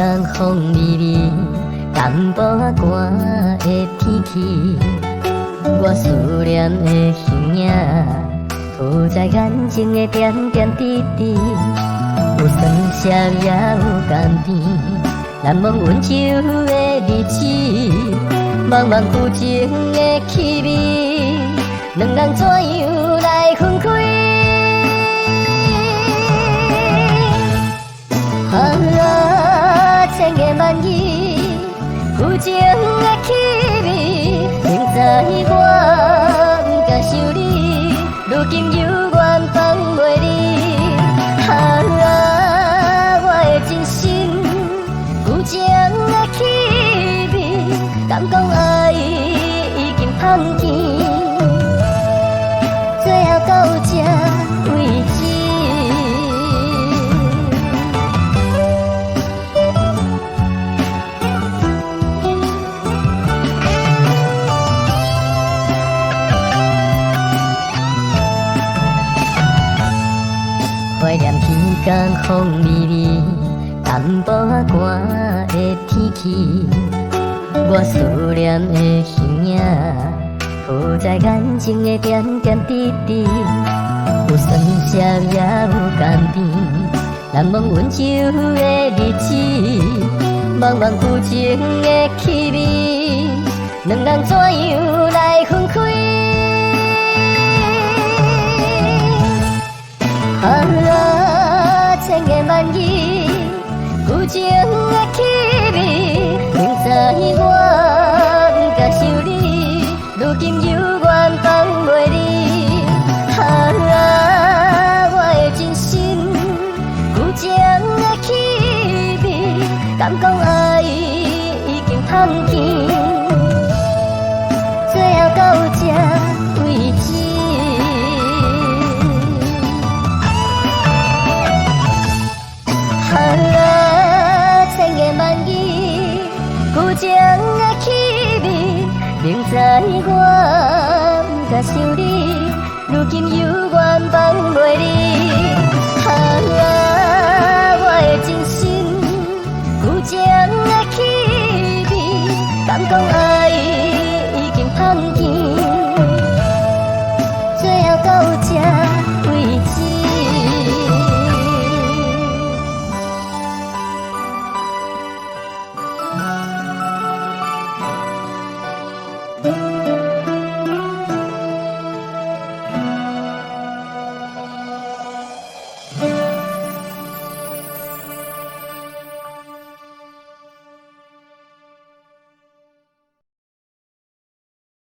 天风微微，淡薄仔寒的天气，我思念的形影，浮在眼睛的点点滴滴，有酸涩也有甘甜，难忘温柔的日子，茫茫旧情的气味，两人怎样来分开？千言万语，旧情的气味，明知我不敢想你，如今犹原放袂离。我的真心，旧情的气味，敢讲爱已经放弃，最后到这为止。怀念天间风微微，淡薄仔寒的天气，我思念的形影，浮在眼睛的点点滴滴，有酸涩也有甘甜，难忘温柔的日子，茫茫旧情的气味，两人怎样来分开？千言万语，旧情的气味，明知我不敢想你，如今犹原放袂离。我的真心，旧情的气味，敢讲爱已经放弃，最后到这为止。千言万语，旧情的气味，明知我不敢想你，如今犹原放袂离。我的真心，旧情的气味，敢讲爱已经放弃，